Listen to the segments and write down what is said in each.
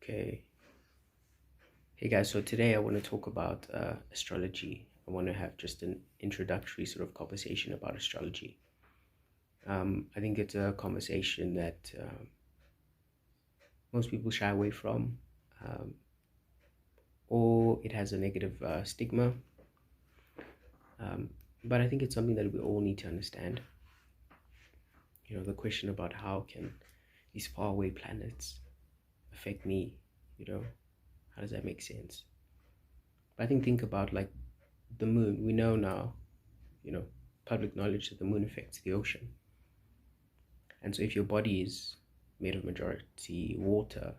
Okay. Hey guys, so today I want to talk about astrology. I want to have just an introductory sort of conversation about astrology. I think it's a conversation that most people shy away from, um, or it has a negative stigma. Um, but I think it's something that we all need to understand. The question about how can these faraway planets affect me, you know, how does that make sense? But I think about like the moon. We know now, you know, public knowledge that the moon affects the ocean. And so if your body is made of majority water,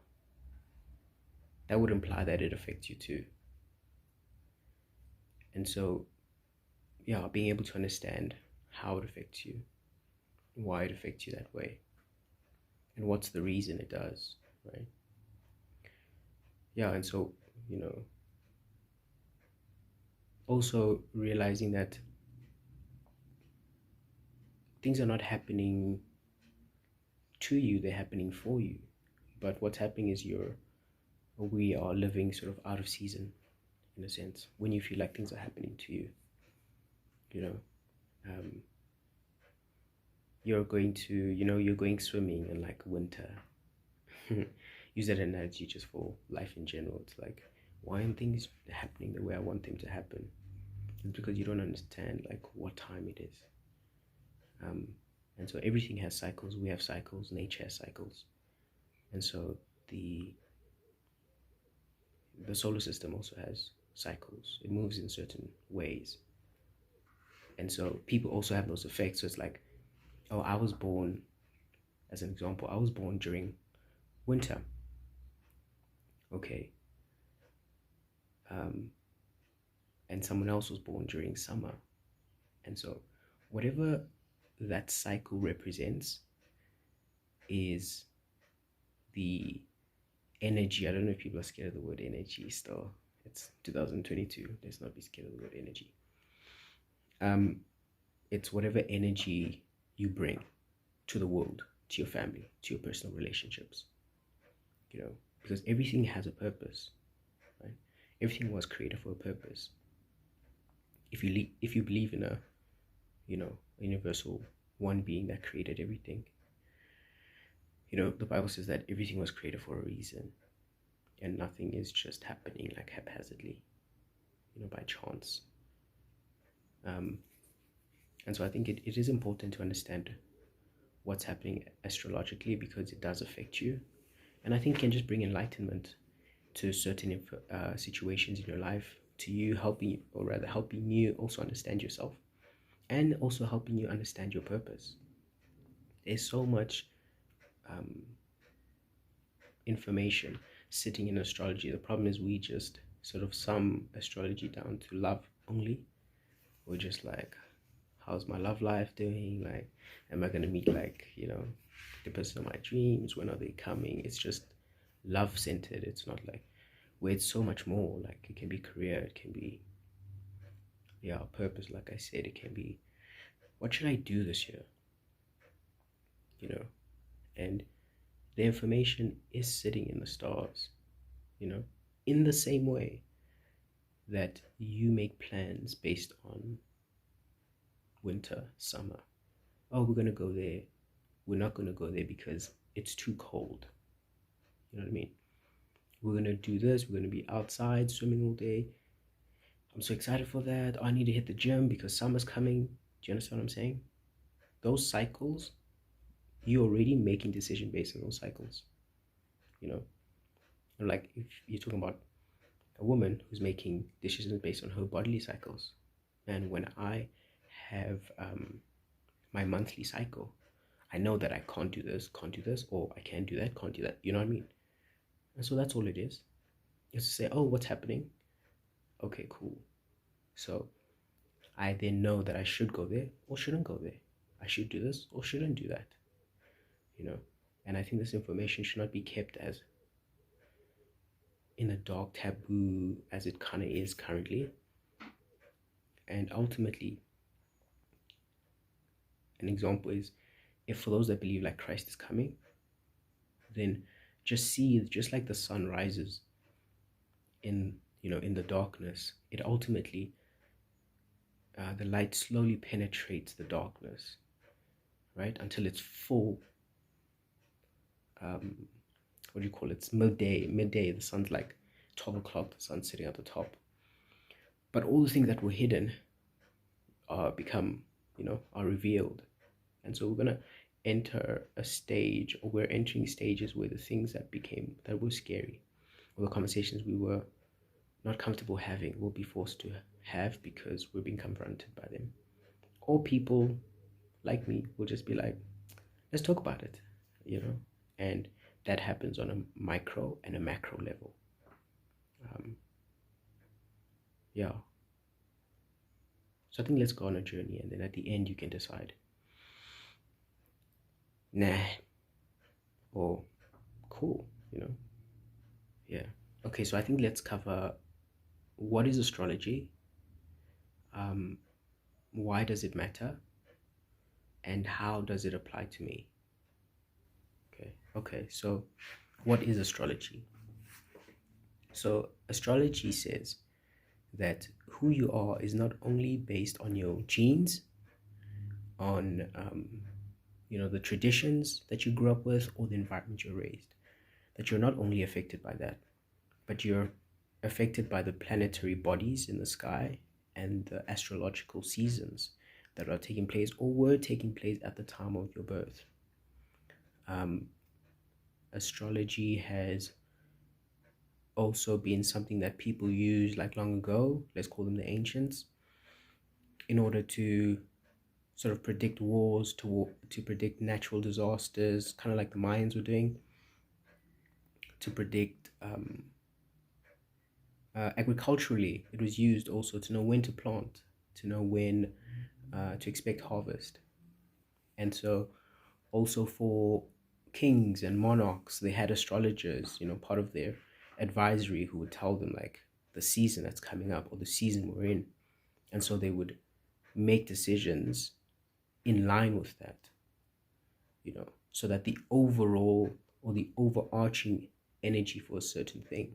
that would imply that it affects you too. And so, yeah, being able to understand how it affects you, why it affects you that way, and what's the reason it does, right? Yeah, and so, you know, also realizing that things are not happening to you, they're happening for you. But what's happening is we are living sort of out of season in a sense when you feel like things are happening to you, you know. Um, you're going swimming in like winter. Use that analogy just for life in general. It's like, why aren't things happening the way I want them to happen? It's because you don't understand like what time it is. Um, and so everything has cycles. We have cycles. Nature has cycles. And so the solar system also has cycles. It moves in certain ways. And so people also have those effects. So it's like, oh, I was born, as an example, I was born during winter. Okay. Um, and someone else was born during summer. And so, whatever that cycle represents is the energy. I don't know if people are scared of the word energy still. It's 2022. Let's not be scared of the word energy. Um, it's whatever energy you bring to the world, to your family, to your personal relationships, because everything has a purpose, right? Everything was created for a purpose. If you believe in a universal one being that created everything, the Bible says that everything was created for a reason, and nothing is just happening like haphazardly, by chance. And so I think it is important to understand what's happening astrologically, because it does affect you, and I think can just bring enlightenment to certain situations in your life, to you, helping you also understand yourself, and also helping you understand your purpose. There's so much information sitting in astrology. The problem is we just sort of sum astrology down to love only. We're just like, how's my love life doing? Like, am I gonna meet like, the person of my dreams? When are they coming? It's just love centered. It's not like where it's so much more. Like, it can be career, it can be purpose, like I said, it can be what should I do this year? And the information is sitting in the stars, in the same way that you make plans based on winter, summer. Oh, we're going to go there. We're not going to go there because it's too cold. You know what I mean? We're going to do this. We're going to be outside swimming all day. I'm so excited for that. Oh, I need to hit the gym because summer's coming. Do you understand what I'm saying? Those cycles, you're already making decision based on those cycles. Like if you're talking about a woman who's making decisions based on her bodily cycles, and when I have my monthly cycle, I know that I can't do this, or I can do that, can't do that. You know what I mean? And so that's all it is. It's to say, oh, what's happening? Okay, cool. So I then know that I should go there or shouldn't go there. I should do this or shouldn't do that. And I think this information should not be kept as in a dark taboo as it kind of is currently. And ultimately, an example is, if for those that believe like Christ is coming, then just see, just like the sun rises in, in the darkness, it ultimately, the light slowly penetrates the darkness, right, until it's full. um, what do you call it? It's midday. The sun's like 12 o'clock. The sun's sitting at the top. But all the things that were hidden become, are revealed. And so we're gonna enter a stage, or we're entering stages where the things that were scary, or the conversations we were not comfortable having, will be forced to have because we're being confronted by them. Or people like me will just be like, let's talk about it, and that happens on a micro and a macro level. um, yeah, so I think let's go on a journey, and then at the end you can decide, nah, or cool, yeah. Okay, so I think let's cover, what is astrology, um, why does it matter, and how does it apply to me. Okay, so what is astrology? So astrology says that who you are is not only based on your genes, on the traditions that you grew up with, or the environment you're raised. That you're not only affected by that, but you're affected by the planetary bodies in the sky and the astrological seasons that are taking place, or were taking place at the time of your birth. Um, Astrology has also been something that people used like long ago, let's call them the ancients, in order to sort of predict wars, to predict natural disasters, kind of like the Mayans were doing, to predict, agriculturally. It was used also to know when to plant, to know when to expect harvest. And so also for kings and monarchs, they had astrologers, part of their advisory, who would tell them like the season that's coming up, or the season we're in. And so they would make decisions in line with that, so that the overall, or the overarching energy for a certain thing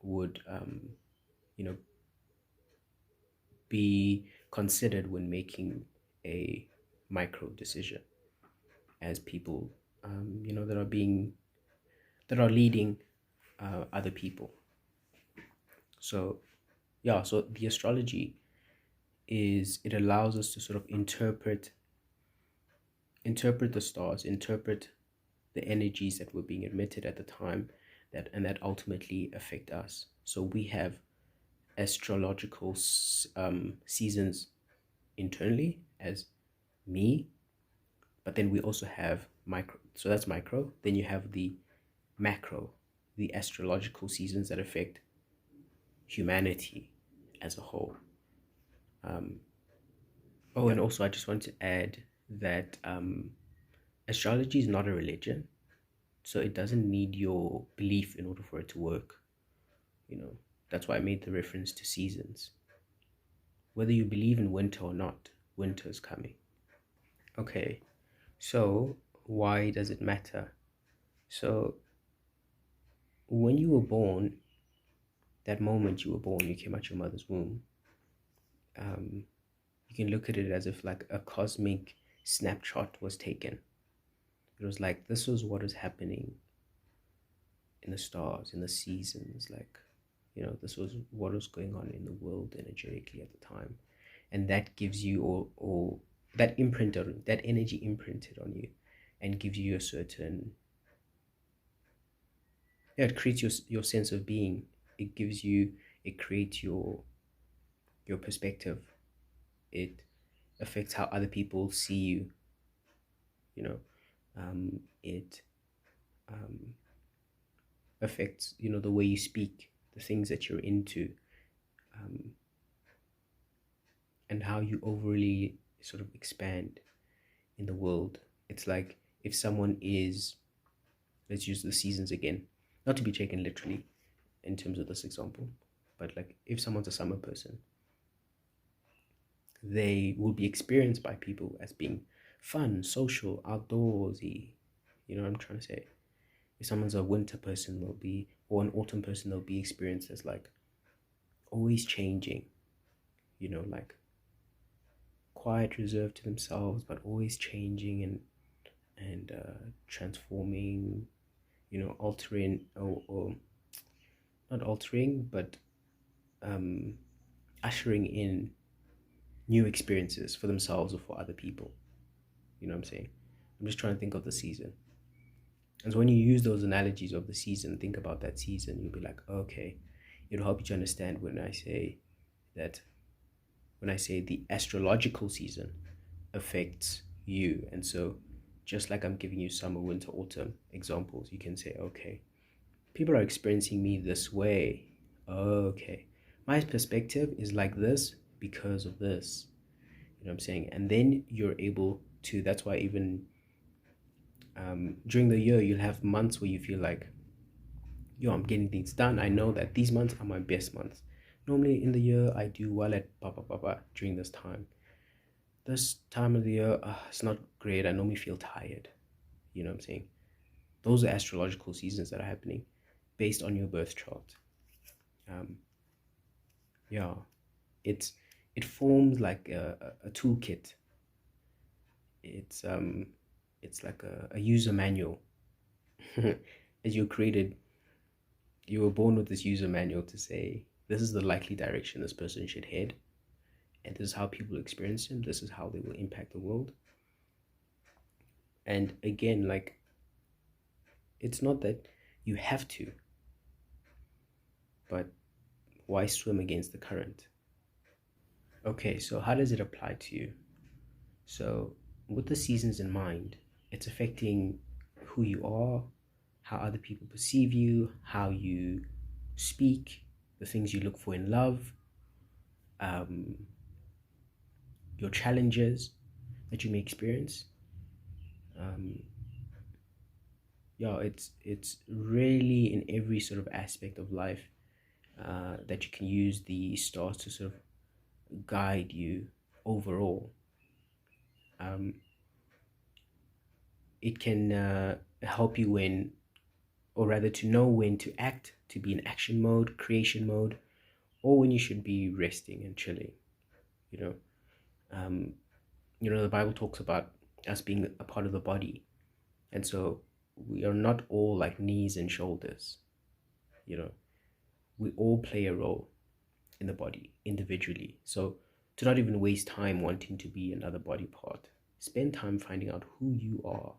would, you know, be considered when making a micro decision, as people, that are leading other people. So yeah, so the astrology is, it allows us to sort of interpret the stars, interpret the energies that were being emitted at the time, that ultimately affect us. So we have astrological seasons internally as me, but then we also have micro. So that's micro. Then you have the macro, the astrological seasons that affect humanity as a whole. Oh, and also I just want to add that astrology is not a religion, so it doesn't need your belief in order for it to work. That's why I made the reference to seasons. Whether you believe in winter or not, winter is coming. Okay, so why does it matter? So when you were born, that moment you were born, you came out your mother's womb, um, you can look at it as if like a cosmic snapshot was taken. It was like, this was what is happening in the stars, in the seasons, like, this was what was going on in the world energetically at the time. And that gives you, or that imprinted, that energy imprinted on you, and gives you a certain, yeah, it creates your sense of being. It creates your perspective. It affects how other people see you. It affects, the way you speak, the things that you're into, um, and how you overly sort of expand in the world. It's like, if someone is, let's use the seasons again, not to be taken literally in terms of this example, but like if someone's a summer person, they will be experienced by people as being fun, social, outdoorsy. You know what I'm trying to say? If someone's a winter person, they'll be, or an autumn person, they'll be experienced as like always changing, like quiet, reserved to themselves, but always changing and transforming, altering, or not altering, but um, ushering in new experiences for themselves or for other people. You know what I'm saying? I'm just trying to think of the season. And so when you use those analogies of the season, think about that season, you'll be like, okay, it'll help you to understand that when I say the astrological season affects you. And so just like I'm giving you summer, winter, autumn examples, you can say, okay, people are experiencing me this way. Okay. My perspective is like this because of this. You know what I'm saying? And then you're able to, that's why even during the year, you'll have months where you feel like, yo, I'm getting things done. I know that these months are my best months. Normally in the year, I do well at during this time. This time of the year, it's not great. I normally feel tired. You know what I'm saying? Those are astrological seasons that are happening based on your birth chart. Um, yeah, it's it forms like a toolkit. It's it's like a user manual. As you created, you were born with this user manual to say this is the likely direction this person should head, and this is how people experience him. This is how they will impact the world. And again, like, it's not that you have to, but why swim against the current? Okay, so how does it apply to you? So, with the seasons in mind, it's affecting who you are, how other people perceive you, how you speak, the things you look for in love, um, your challenges that you may experience. Um, yeah, it's really in every sort of aspect of life that you can use the stars to sort of guide you overall. Um, it can help you when, or rather, to know when to act, to be in action mode, creation mode, or when you should be resting and chilling. You know, um, the Bible talks about us being a part of the body, and so we are not all like knees and shoulders. You know, we all play a role in the body individually. So to not even waste time wanting to be another body part, spend time finding out who you are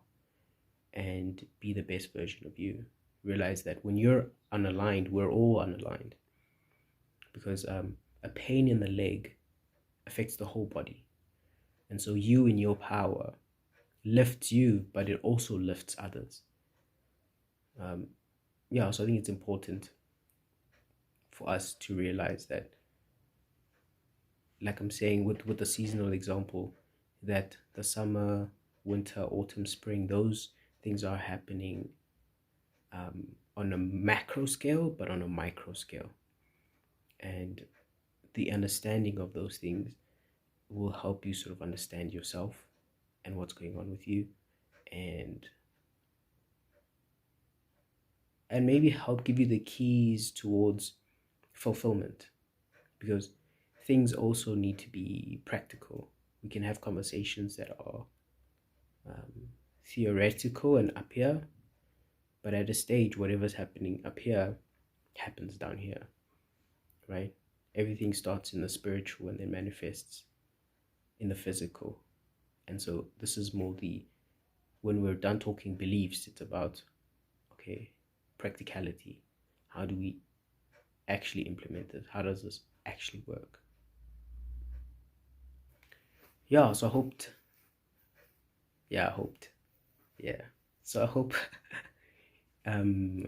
and be the best version of you. Realize that when you're unaligned, we're all unaligned, because a pain in the leg affects the whole body. And so you in your power lifts you, but it also lifts others. Um, yeah, so I think it's important for us to realize that, like I'm saying with the seasonal example, that the summer, winter, autumn, spring, those things are happening on a macro scale, but on a micro scale. And the understanding of those things will help you sort of understand yourself and what's going on with you, and maybe help give you the keys towards fulfillment, because things also need to be practical. We can have conversations that are theoretical and up here, but at a stage, whatever's happening up here happens down here, right? Everything starts in the spiritual and then manifests in the physical. And so this is more when we're done talking beliefs, it's about, okay, practicality. How do we actually implement it? How does this actually work? Yeah, so I hoped, yeah, I hoped, yeah. So I hope um,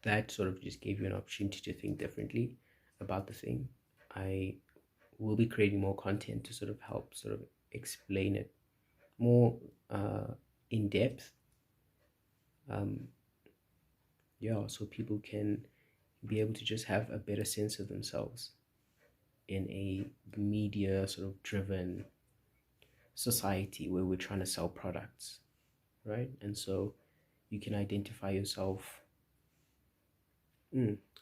that sort of just gave you an opportunity to think differently about the thing. I will be creating more content to sort of help sort of explain it more in depth. Um, yeah, so people can be able to just have a better sense of themselves in a media sort of driven society where we're trying to sell products, right? And so You can identify yourself.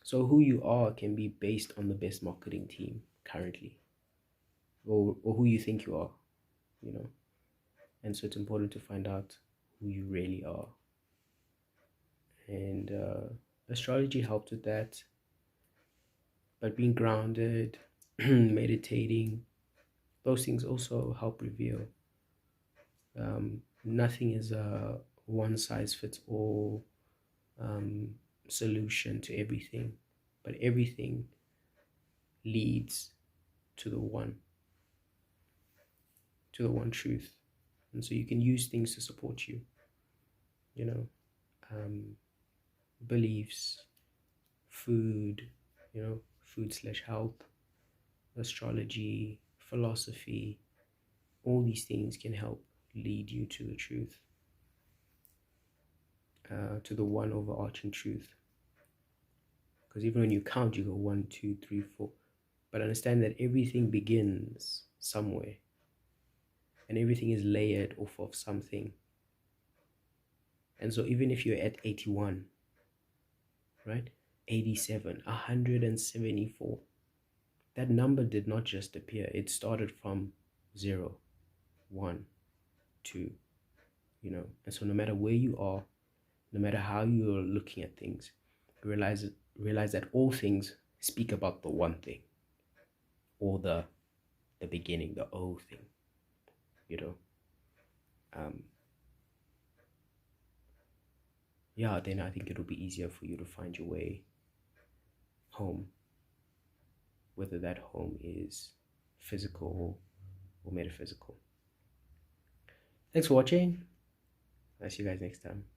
So who you are can be based on the best marketing team currently, or who you think you are, you know. And so it's important to find out who you really are. And astrology helped with that, but being grounded, meditating, those things also help reveal. Nothing is a one size fits all um, solution to everything, but everything leads to the one truth. And so you can use things to support you, you know, um, beliefs, food, food slash health, astrology, philosophy, all these things can help lead you to the truth, to the one overarching truth. Because even when you count, you go 1, 2, 3, 4. But understand that everything begins somewhere, and everything is layered off of something. And so even if you're at 81, right? 87, 174, that number did not just appear. It started from 0, 1, 2, And so no matter where you are, no matter how you're looking at things, realize that all things speak about the one thing, or the beginning, the O thing, you know. Um, yeah, then I think it'll be easier for you to find your way home, whether that home is physical or metaphysical. Thanks for watching. I'll see you guys next time.